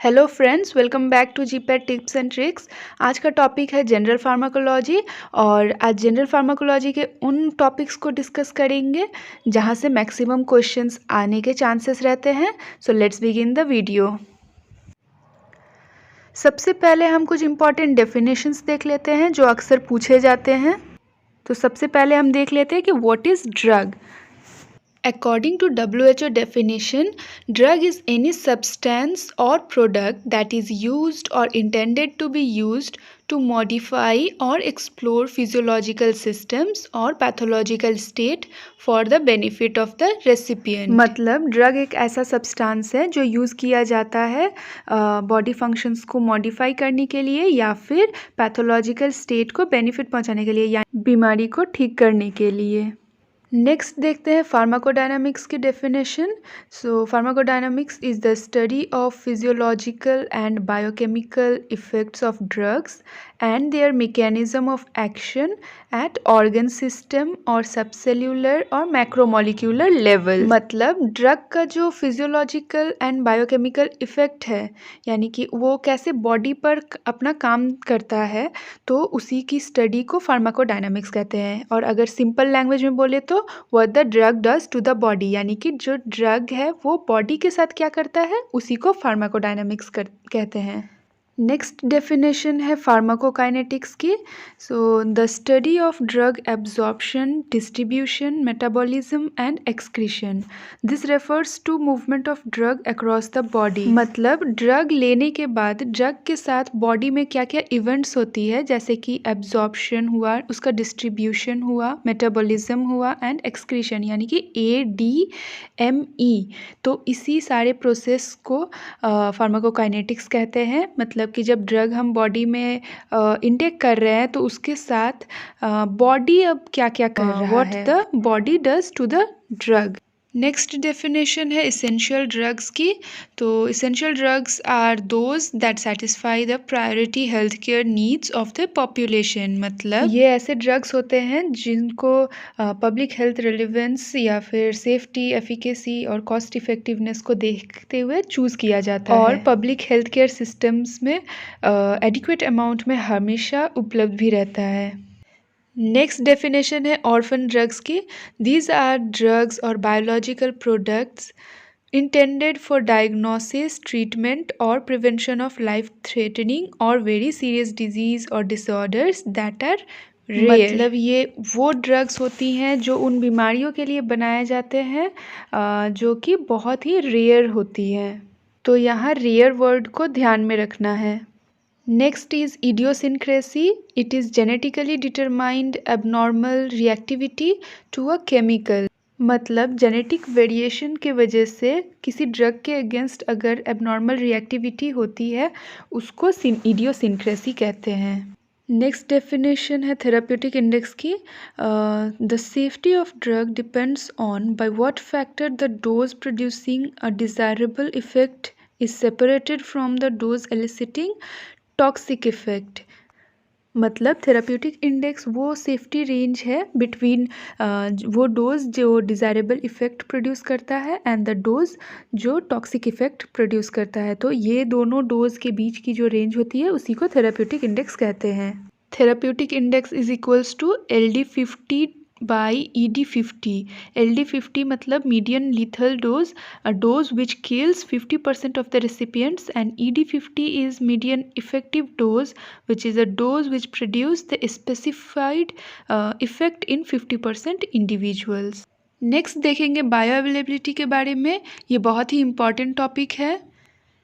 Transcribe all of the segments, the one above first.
Hello friends, welcome back to GPAT tips and tricks. आज का topic है general pharmacology और आज जनरल फार्माकोलॉजी के उन टॉपिक्स को डिस्कस करेंगे जहां से मैक्सिमम क्वेश्चंस आने के चांसेस रहते हैं। So let's begin the video. सबसे पहले हम कुछ इम्पॉर्टेंट डेफिनेशंस देख लेते हैं जो अक्सर पूछे जाते हैं। तो सबसे पहले हम देख लेते हैं कि what is drug. According to WHO definition, drug is any substance or product that is used or intended to be used to modify or explore physiological systems or pathological state for the benefit of the recipient। मतलब drug एक ऐसा substance है जो use किया जाता है body functions को modify करने के लिए या फिर पैथोलॉजिकल स्टेट को बेनिफिट पहुंचाने के लिए या बीमारी को ठीक करने के लिए। नेक्स्ट देखते हैं फार्माकोडायनामिक्स की definition. So pharmacodynamics is the study of physiological and biochemical effects of drugs and there mechanism of action at organ system और सबसेल्यूलर और मैक्रोमोलिक्यूलर लेवल। मतलब ड्रग का जो फिजियोलॉजिकल एंड बायोकेमिकल इफेक्ट है, यानी कि वो कैसे बॉडी पर अपना काम करता है, तो उसी की स्टडी को फार्माकोडायनामिक्स कहते हैं। और अगर सिंपल लैंग्वेज में बोले तो what the drug does to the body, यानी कि जो ड्रग है वो बॉडी के साथ क्या करता है उसी को फार्माकोडायनामिक्स कहते हैं। नेक्स्ट डेफिनेशन है फार्माकोकाइनेटिक्स की। So the study of drug absorption, distribution, metabolism and excretion. This refers to movement of drug across the body. मतलब ड्रग लेने के बाद ड्रग के साथ बॉडी में क्या क्या इवेंट्स होती है, जैसे कि एब्जॉर्प्शन हुआ, उसका डिस्ट्रीब्यूशन हुआ, मेटाबॉलिज्म हुआ एंड एक्सक्रीशन, यानी कि ADME। तो इसी सारे प्रोसेस को फार्माकोकाइनेटिक्स कहते हैं। मतलब कि जब ड्रग हम बॉडी में इनटेक कर रहे हैं तो उसके साथ बॉडी अब क्या क्या कर रहा है, what the body does to the drug. Next definition है इसेंशियल ड्रग्स की। तो essential drugs are those that satisfy the priority health care needs of the population. मतलब ये ऐसे ड्रग्स होते हैं जिनको पब्लिक हेल्थ रिलेवेंस या फिर सेफ्टी, एफिकेसी और कॉस्ट इफेक्टिवनेस को देखते हुए चूज़ किया जाता है और पब्लिक हेल्थ केयर सिस्टम्स में एडिक्वेट अमाउंट में हमेशा उपलब्ध भी रहता है। नेक्स्ट डेफिनेशन है ऑर्फन ड्रग्स की। दीज आर ड्रग्स और biological products intended for diagnosis, treatment और प्रिवेंशन ऑफ लाइफ थ्रेटनिंग और वेरी सीरियस डिजीज और डिसऑर्डर्स दैट आर रेयर। मतलब ये वो ड्रग्स होती हैं जो उन बीमारियों के लिए बनाए जाते हैं जो कि बहुत ही रेयर होती हैं। तो यहाँ रेयर वर्ड को ध्यान में रखना है। Next is idiosyncrasy. It is genetically determined abnormal reactivity to a chemical. मतलब जेनेटिक वेरिएशन के वजह से किसी ड्रग के अगेंस्ट अगर एबनॉर्मल रिएक्टिविटी होती है उसको इडियोसिंक्रेसी कहते हैं। नेक्स्ट डेफिनेशन है थेराप्यूटिक इंडेक्स की। The safety of drug depends on by what factor the dose producing a desirable effect is separated from the dose eliciting toxic effect. मतलब therapeutic index वो safety range है between वो dose जो desirable effect produce करता है and the dose जो toxic effect produce करता है। तो ये दोनों डोज के बीच की जो रेंज होती है उसी को थेराप्यूटिक इंडेक्स कहते हैं। Therapeutic index is equals to LD50 by ED50। LD50 मतलब median lethal dose, a dose which kills 50% of the recipients, and ED50 is median effective dose, which is a dose which produce the specified effect in 50% individuals। Next देखेंगे bio availability के बारे में। ये बहुत ही important topic है।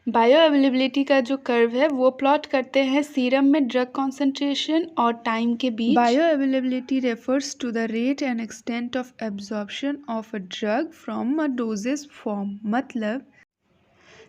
Bio availability का जो curve है वो प्लॉट करते हैं सीरम में ड्रग कॉन्सेंट्रेशन और टाइम के बीच। Bioavailability refers to the rate and extent of absorption of a drug from a dosage form. मतलब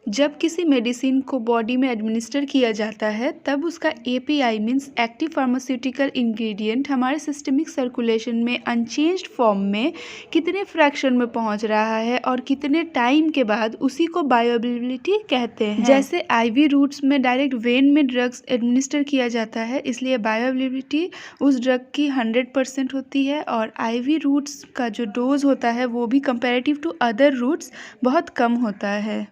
जब किसी मेडिसिन को बॉडी में एडमिनिस्टर किया जाता है तब उसका API means active pharmaceutical ingredient हमारे सिस्टमिक सर्कुलेशन में अनचेंज्ड फॉर्म में कितने फ्रैक्शन में पहुंच रहा है और कितने टाइम के बाद, उसी को बायोअवेलेबिलिटी कहते हैं। जैसे IV रूट्स में डायरेक्ट वेन में ड्रग्स एडमिनिस्टर किया जाता है, इसलिए बायोअवेलेबिलिटी उस ड्रग की 100% होती है और IV रूट्स का जो डोज होता है वो भी कंपेरेटिव टू अदर रूट्स बहुत कम होता है।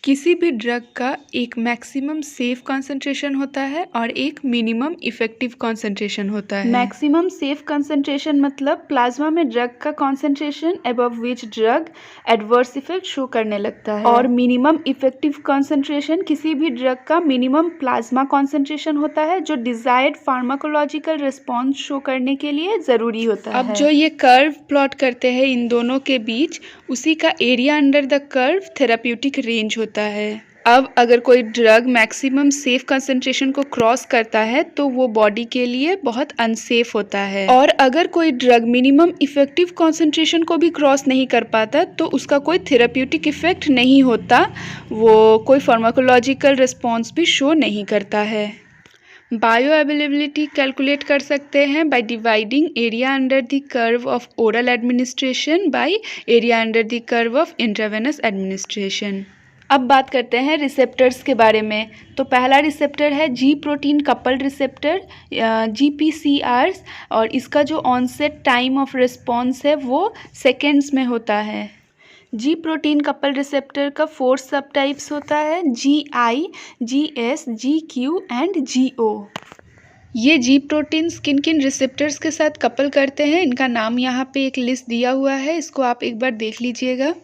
किसी भी ड्रग का एक मैक्सिमम सेफ कॉन्सेंट्रेशन होता है और एक मिनिमम इफेक्टिव कॉन्सेंट्रेशन होता है। मैक्सिमम सेफ कॉन्सेंट्रेशन मतलब प्लाज्मा में ड्रग का concentration above which drug adverse effect show करने लगता है, और मिनिमम इफेक्टिव कॉन्सेंट्रेशन किसी भी ड्रग का मिनिमम प्लाज्मा कॉन्सेंट्रेशन होता है जो डिजायर्ड फार्माकोलॉजिकल रिस्पॉन्स शो करने के लिए ज़रूरी होता है। अब जो ये कर्व प्लॉट करते हैं इन दोनों के बीच, उसी का area under the curve therapeutic range होता है। अब अगर कोई ड्रग मैक्सिमम सेफ कंसंट्रेशन को क्रॉस करता है तो वो बॉडी के लिए बहुत अनसेफ होता है, और अगर कोई ड्रग मिनिमम इफेक्टिव कंसंट्रेशन को भी क्रॉस नहीं कर पाता तो उसका कोई थेराप्यूटिक इफेक्ट नहीं होता, वो कोई फार्माकोलॉजिकल रिस्पॉन्स भी शो नहीं करता है। बायो अवेलेबिलिटी कैलकुलेट कर सकते हैं by dividing area under the curve of oral administration by area under the curve of intravenous administration. अब बात करते हैं रिसेप्टर्स के बारे में। तो पहला रिसेप्टर है जी प्रोटीन कपल्ड रिसेप्टर GPCRs, और इसका जो ऑनसेट टाइम ऑफ रिस्पॉन्स है वो सेकेंड्स में होता है। जी प्रोटीन कपल रिसेप्टर का 4 सब टाइप्स होता है, GI, GS, GQ and GO। ये जी प्रोटीन्स किन किन रिसेप्टर्स के साथ कपल करते हैं, इनका नाम यहाँ पे एक लिस्ट दिया हुआ है, इसको आप एक बार देख लीजिएगा।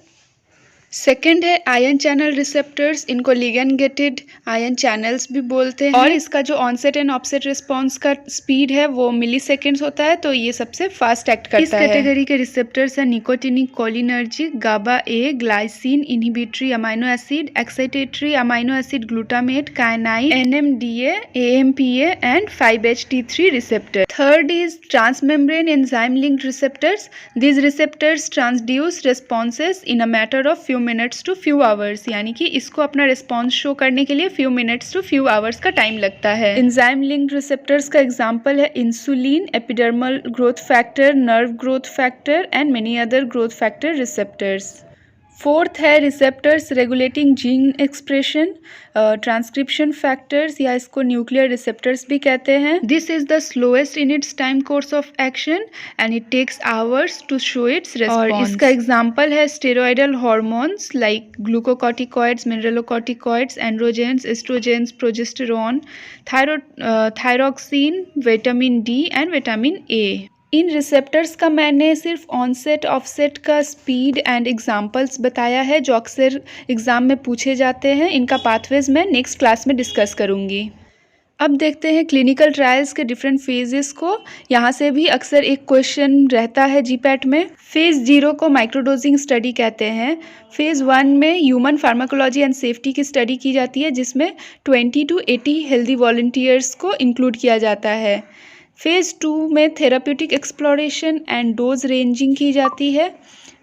सेकेंड है आयन चैनल रिसेप्टर्स, इनको लिगेंड गेटेड आयन चैनल्स भी बोलते हैं, और इसका जो ऑनसेट एंड ऑफसेट रिस्पॉन्स का स्पीड है वो मिली सेकेंड्स होता है, तो ये सबसे फास्ट एक्ट करता है। इस कैटेगरी के रिसेप्टर्स है nicotinic cholinergic, GABA A, glycine, inhibitory amino acid, excitatory amino acid glutamate, kainate, NMDA, AMPA and 5-HT3 receptor. Third is transmembrane enzyme linked receptors. These receptors transduce responses in a matter of few minutes to few hours, यानी कि इसको अपना response show करने के लिए few minutes to few hours का time लगता है। एंजाइम लिंक्ड रिसेप्टर्स का एग्जांपल है insulin, epidermal growth factor, nerve growth factor and many other growth factor receptors. Fourth है receptors regulating gene expression, transcription factors, या इसको न्यूक्लियर रिसेप्टर्स भी कहते हैं। This is the slowest in its time course of action and it takes hours to show its response. और इसका example है steroidal hormones like glucocorticoids, mineralocorticoids, androgens, oestrogens, progesterone, thyroxine, vitamin D and vitamin A। In receptors का मैंने सिर्फ onset offset का speed and examples बताया है जो अक्सर एग्ज़ाम में पूछे जाते हैं। इनका पाथवेज मैं नेक्स्ट क्लास में डिस्कस करूँगी। अब देखते हैं क्लिनिकल ट्रायल्स के डिफरेंट फेजेस को। यहाँ से भी अक्सर एक क्वेश्चन रहता है GPAT में। फेज़ 0 को माइक्रोडोजिंग स्टडी कहते हैं। फेज़ 1 में ह्यूमन फार्माकोलॉजी एंड सेफ्टी की स्टडी की जाती है जिसमें 20 to 80 हेल्दी वॉलंटियर्स को इंक्लूड किया जाता है। फेज़ 2 में therapeutic exploration and dose ranging की जाती है।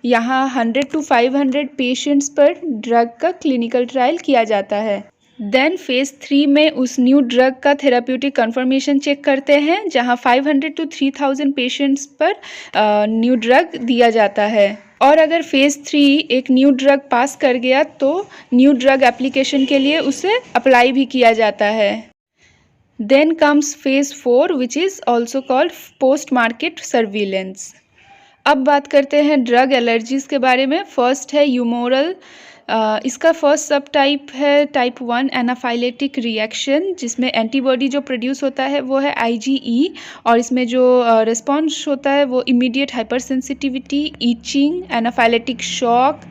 यहाँ 100 to 500 पेशेंट्स पर ड्रग का क्लिनिकल ट्रायल किया जाता है। देन फेज़ 3 में उस न्यू ड्रग का थेराप्यूटिक कन्फर्मेशन चेक करते हैं जहाँ 500 to 3000 पेशेंट्स पर न्यू ड्रग दिया जाता है। और अगर फेज़ 3 एक न्यू ड्रग पास कर गया तो न्यू ड्रग एप्लीकेशन के लिए उसे अप्लाई भी किया जाता है। Then comes phase 4 which is also called post market surveillance। अब बात करते हैं ड्रग एलर्जीज के बारे में। फर्स्ट है यूमोरल, इसका फर्स्ट सब टाइप है टाइप 1 एनाफाइलेटिक रिएक्शन, जिसमें एंटीबॉडी जो प्रोड्यूस होता है वो है IgE, और इसमें जो रिस्पॉन्स होता है वो immediate hypersensitivity, itching, anaphylactic shock,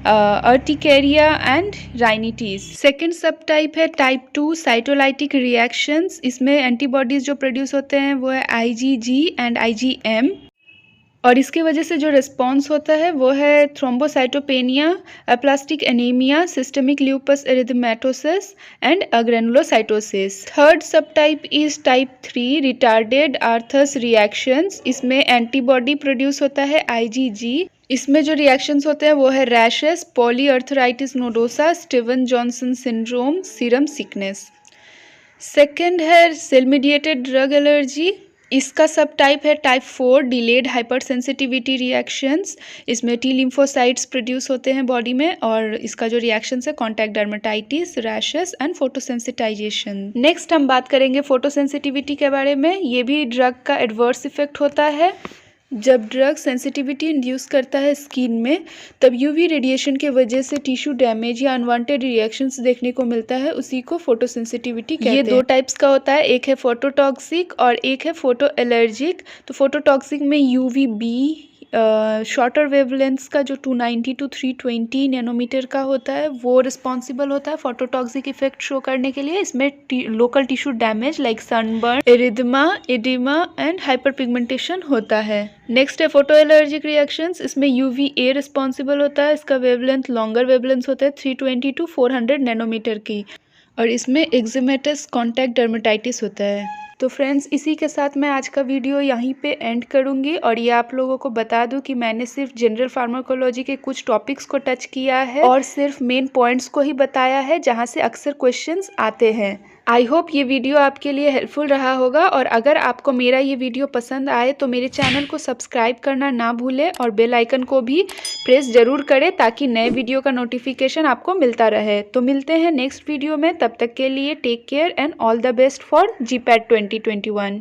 urticaria and rhinitis. Second सब टाइप है टाइप 2 साइटोलाइटिक रिएक्शंस, इसमें एंटीबॉडीज जो प्रोड्यूस होते हैं वो है IgG एंड IgM, और इसके वजह से जो रिस्पॉन्स होता है वो है thrombocytopenia, aplastic anaemia, systemic lupus erythematosus and granulocytosis. Third subtype is type 3 retarded Arthus reactions, इसमें एंटीबॉडी प्रोड्यूस होता है IgG, इसमें जो रिएक्शंस होते हैं वो है rashes, polyarteritis nodosa, Steven Johnson syndrome, serum sickness. Second है सेल मीडिएटेड ड्रग एलर्जी, इसका सब टाइप है type 4 delayed hyper sensitivity reactions, इसमें T लिम्फोसाइट्स प्रोड्यूस होते हैं बॉडी में, और इसका जो रिएक्शंस है contact dermatitis, rashes and photosensitization. Next हम बात करेंगे फोटोसेंसिटिविटी के बारे में। ये भी ड्रग का एडवर्स इफेक्ट होता है। जब ड्रग सेंसिटिविटी इंड्यूस करता है स्किन में, तब यूवी रेडिएशन के वजह से टिश्यू डैमेज या अनवांटेड रिएक्शंस देखने को मिलता है। उसी को फोटोसेंसिटिविटी कहते हैं। ये 2 टाइप्स का होता है, एक है फोटोटॉक्सिक और एक है फोटो एलर्जिक। तो फोटोटॉक्सिक में यूवीबी शॉर्टर वेवलेंथ्स का जो 290 टू 320 नैनोमीटर का होता है वो रिस्पॉन्सिबल होता है फोटोटॉक्सिक इफेक्ट शो करने के लिए। इसमें local tissue damage like sunburn, erythema, oedema and hyperpigmentation होता है। नेक्स्ट है फोटो एलर्जिक रिएक्शंस। इसमें यूवीए रिस्पॉन्सिबल होता है। इसका वेवलेंथ लॉन्गर वेवलेंथ होता है 320 टू 400 नैनोमीटर की, और इसमें एक्जिमेटस कॉन्टैक्ट डर्मेटाइटिस होता है। तो फ्रेंड्स, इसी के साथ मैं आज का वीडियो यहीं पे एंड करूंगी। और ये आप लोगों को बता दूं कि मैंने सिर्फ जनरल फार्माकोलॉजी के कुछ टॉपिक्स को टच किया है और सिर्फ मेन पॉइंट्स को ही बताया है जहां से अक्सर क्वेश्चंस आते हैं। आई होप ये वीडियो आपके लिए हेल्पफुल रहा होगा, और अगर आपको मेरा ये वीडियो पसंद आए तो मेरे चैनल को सब्सक्राइब करना ना भूलें और बेल आइकन को भी प्रेस जरूर करें ताकि नए वीडियो का नोटिफिकेशन आपको मिलता रहे। तो मिलते हैं नेक्स्ट वीडियो में, तब तक के लिए take care and all the best for GPAT 2021।